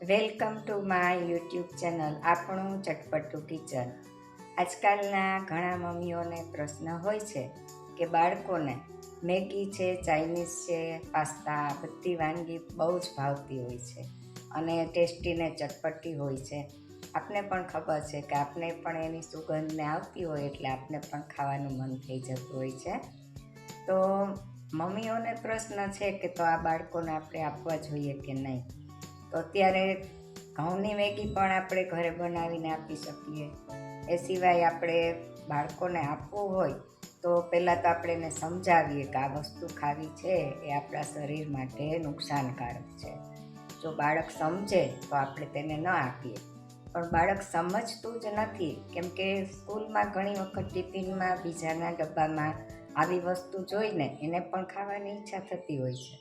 Welcome to my YouTube channel આપણું ચટપટું kitchen. આજકાલના ઘણા મમ્મીઓને પ્રશ્ન હોય છે કે બાળકોને મેગી છે, ચાઇનીઝ છે, પાસ્તા બધી વાનગી બહુ જ ભાવતી હોય છે અને ટેસ્ટી ને ચટપટી હોય છે. આપને પણ ખબર છે કે આપને પણ એની સુગંધને આવતી હોય એટલે આપને પણ ખાવાનું મન થઈ જતું હોય છે. તો મમ્મીઓને પ્રશ્ન છે કે તો આ બાળકોને આપણે આપવા જોઈએ કે નહીં. તો અત્યારે ઘઉંની મેગી પણ આપણે ઘરે બનાવીને આપી શકીએ. એ સિવાય આપણે બાળકોને આપવું હોય તો પહેલાં તો આપણે એને સમજાવીએ કે આ વસ્તુ ખાવી છે એ આપણા શરીર માટે નુકસાનકારક છે. જો બાળક સમજે તો આપણે તેને ન આપીએ, પણ બાળક સમજતું જ નથી. કેમ કે સ્કૂલમાં ઘણી વખત ટિફિનમાં બીજાના ડબ્બામાં આવી વસ્તુ જોઈને એને પણ ખાવાની ઈચ્છા થતી હોય છે.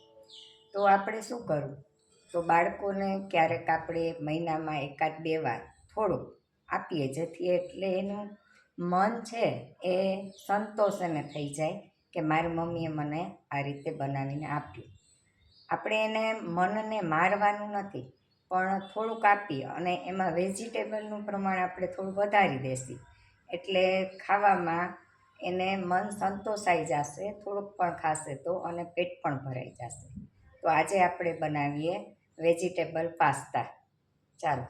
તો આપણે શું કરવું? તો બાળકોને ક્યારેક આપણે મહિનામાં 1-2 વાર થોડુંક આપીએ, જેથી એટલે એનું મન છે એ સંતોષ એને થઈ જાય કે મારી મમ્મીએ મને આ રીતે બનાવીને આપ્યું. આપણે એને મનને મારવાનું નથી, પણ થોડુંક આપીએ અને એમાં વેજીટેબલનું પ્રમાણ આપણે થોડું વધારી દેશું એટલે ખાવામાં એને મન સંતોષાઈ જશે, થોડુંક પણ ખાશે તો, અને પેટ પણ ભરાઈ જશે. તો આજે આપણે બનાવીએ વેજીટેબલ પાસ્તા. ચાલો.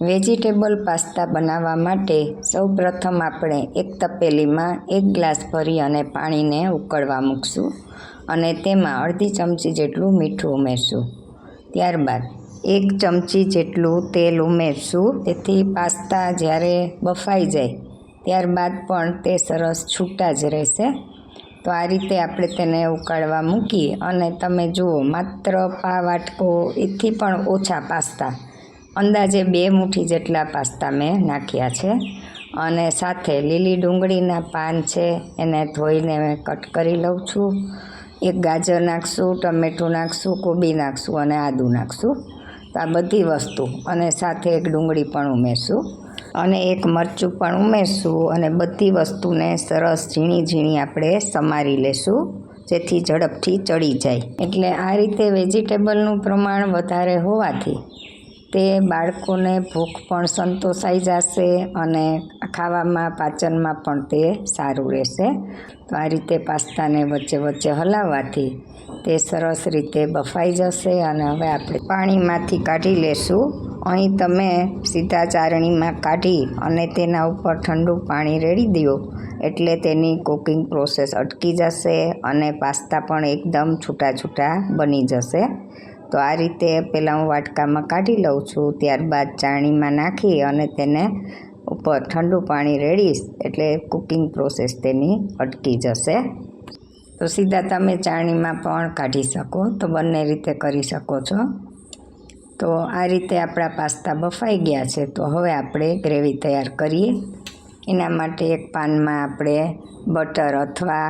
વેજીટેબલ પાસ્તા બનાવવા માટે સૌપ્રથમ આપણે એક તપેલીમાં 1 ગ્લાસ ભરી અને પાણીને ઉકળવા મૂકશું અને તેમાં અડધી ચમચી જેટલું મીઠું ઉમેરશું. ત્યારબાદ 1 ચમચી જેટલું તેલ ઉમેરશું, તેથી પાસ્તા જ્યારે બફાઈ જાય ત્યારબાદ પણ તે સરસ છૂટા જ રહેશે. તો આ રીતે આપણે તેને ઉકાળવા મૂકી અને તમે જુઓ, માત્ર પા વાટકો એથી પણ ઓછા પાસ્તા, અંદાજે 2 મુઠ્ઠી જેટલા પાસ્તા મેં નાખ્યા છે. અને સાથે લીલી ડુંગળીના પાન છે એને ધોઈને કટ કરી લઉં છું. 1 ગાજર નાખશું, ટમેટું નાખશું, કોબી નાખશું અને આદું નાખશું. તો આ બધી વસ્તુ અને સાથે 1 ડુંગળી પણ ઉમેરશું અને 1 મરચું પણ ઉમેરશું અને બધી વસ્તુને સરસ ઝીણી ઝીણી આપણે સમારી લેશું, જેથી ઝડપથી ચડી જાય. એટલે આ રીતે વેજીટેબલનું પ્રમાણ વધારે હોવાથી તે બાળકોને ભૂખ પણ સંતોષાઈ જશે અને ખાવામાં પાચનમાં પણ તે સારું રહેશે. તો આ રીતે પાસ્તાને વચ્ચે વચ્ચે હલાવવાથી તે સરસ રીતે બફાઈ જશે અને હવે આપણે પાણીમાંથી કાઢી લેશું. અહીં તમે સીધા ચાળણીમાં કાઢી અને તેના ઉપર ઠંડુ પાણી રેડી દો એટલે તેની કુકિંગ પ્રોસેસ અટકી જશે અને પાસ્તા પણ એકદમ છૂટા છૂટા બની જશે. તો આ રીતે પહેલાં હું વાટકામાં કાઢી લઉં છું, ત્યારબાદ ચાળણીમાં નાખી અને તેને ઉપર ઠંડુ પાણી રેડીશ એટલે કુકિંગ પ્રોસેસ તેની અટકી જશે. તો સીધા તમે ચાળણીમાં પણ કાઢી શકો, તો બંને રીતે કરી શકો છો. તો આ રીતે આપણા પાસ્તા બફાઈ ગયા છે. તો હવે આપણે ગ્રેવી તૈયાર કરીએ. એના માટે એક પાનમાં આપણે બટર અથવા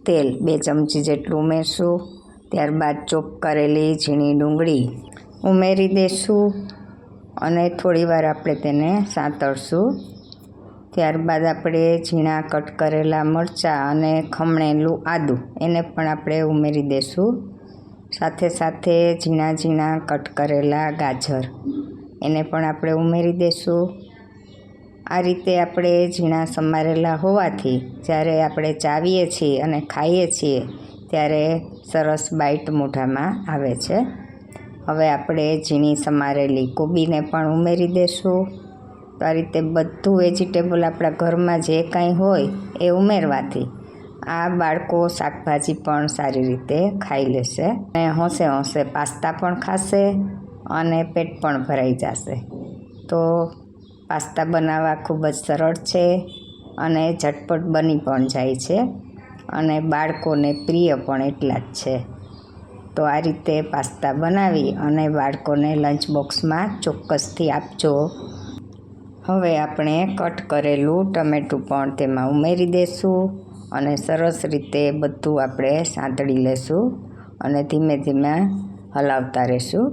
તેલ 2 ચમચી જેટલું ઉમેરશું. ત્યારબાદ ચોપ કરેલી ઝીણી ડુંગળી ઉમેરી દઈશું અને થોડીવાર આપણે તેને સાંતળશું. ત્યારબાદ આપણે ઝીણા કટ કરેલા મરચાં અને ખમણેલું આદું એને પણ આપણે ઉમેરી દઈશું. સાથે સાથે ઝીણા ઝીણા કટ કરેલા ગાજર એને પણ આપણે ઉમેરી દઈશું. આ રીતે આપણે ઝીણા સમારેલા હોવાથી જ્યારે આપણે ચાવીએ છીએ અને ખાઈએ છીએ ત્યારે સરસ બાઈટ મોઢામાં આવે છે. હવે આપણે ઝીણી સમારેલી કોબીને પણ ઉમેરી દઈશું. તો આ રીતે બધું વેજીટેબલ આપણા ઘરમાં જે કાંઈ હોય એ ઉમેરવાથી આ બાળકો શાકભાજી પણ સારી રીતે ખાઈ લેશે અને હોંશે હોંશે પાસ્તા પણ ખાશે અને પેટ પણ ભરાઈ જશે. તો પાસ્તા બનાવવા ખૂબ જ સરળ છે અને ઝટપટ બની પણ જાય છે અને બાળકોને પ્રિય પણ એટલા જ છે. તો આ રીતે પાસ્તા બનાવી અને બાળકોને લંચ બોક્સમાં ચોક્કસથી આપજો. હવે આપણે કટ કરેલું ટમેટું પણ તેમાં ઉમેરી દઈશું અને સરસ રીતે બધું આપણે સાંતળી લેશું અને ધીમે ધીમે હલાવતા રહીશું.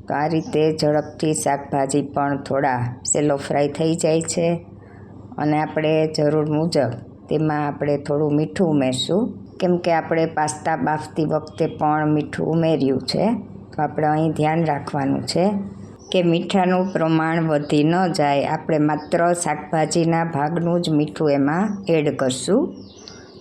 તો આ રીતે ઝડપથી શાકભાજી પણ થોડા સેલો ફ્રાય થઈ જાય છે અને આપણે જરૂર મુજબ તેમાં આપણે થોડું મીઠું ઉમેરશું, કેમ કે આપણે પાસ્તા બાફતી વખતે પણ મીઠું ઉમેર્યું છે. તો આપણે અહીં ધ્યાન રાખવાનું છે કે મીઠાનું પ્રમાણ વધી ન જાય. આપણે માત્ર શાકભાજીના ભાગનું જ મીઠું એમાં એડ કરશું.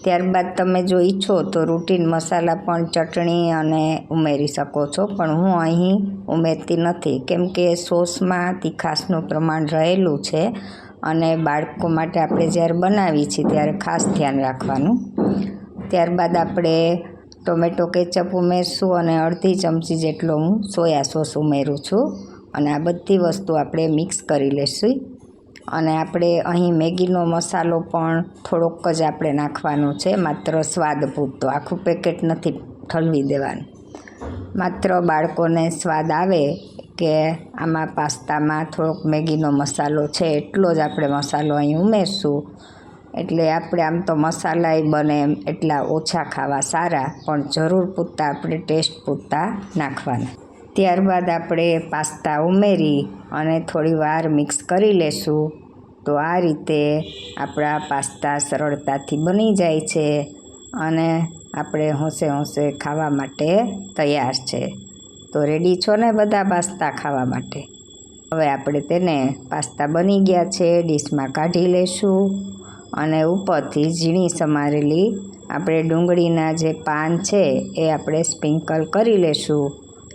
ત્યારબાદ તમે જો ઈચ્છો તો રૂટીન મસાલા પણ ચટણી અને ઉમેરી શકો છો, પણ હું અહીં ઉમેરતી નથી કેમ કે સોસમાં તીખાશનું પ્રમાણ રહેલું છે અને બાળકો માટે આપણે જ્યારે બનાવીએ છીએ ત્યારે ખાસ ધ્યાન રાખવાનું. ત્યારબાદ આપણે ટોમેટો કેચઅપ ઉમેરશું અને અડધી ચમચી જેટલો હું સોયા સોસ ઉમેરું છું અને આ બધી વસ્તુ આપણે મિક્સ કરી લઈશું. અને આપણે અહીં મેગીનો મસાલો પણ થોડોક જ આપણે નાખવાનો છે, માત્ર સ્વાદ પૂરતો. આખું પેકેટ નથી ઠલવી દેવાનું, માત્ર બાળકોને સ્વાદ આવે કે આમાં પાસ્તામાં થોડોક મેગીનો મસાલો છે એટલો જ આપણે મસાલો અહીં ઉમેરશું. એટલે આપણે આમ તો મસાલાય બને એટલા ઓછા ખાવા સારા, પણ જરૂર પૂરતા આપણે ટેસ્ટ પૂરતા નાખવાના. ત્યારબાદ આપણે પાસ્તા ઉમેરી અને થોડી વાર મિક્સ કરી લેશું. તો આ રીતે આપણા પાસ્તા સરળતાથી બની જાય છે અને આપણે હોંશે હોંશે ખાવા માટે તૈયાર છે. તો રેડી છો ને બધા પાસ્તા ખાવા માટે? હવે આપણે તેને પાસ્તા બની ગયા છે ડીશમાં કાઢી લઈશું અને ઉપરથી ઝીણી સમારેલી આપણે ડુંગળીના જે પાન છે એ આપણે સ્પ્રિંકલ કરી લેશું.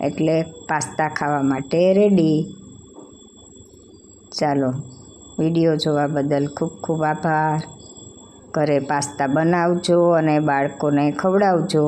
એટલે પાસ્તા ખાવા માટે રેડી. ચાલો, વિડીયો જોવા બદલ ખૂબ ખૂબ આભાર. ઘરે પાસ્તા બનાવજો અને બાળકોને ખવડાવજો.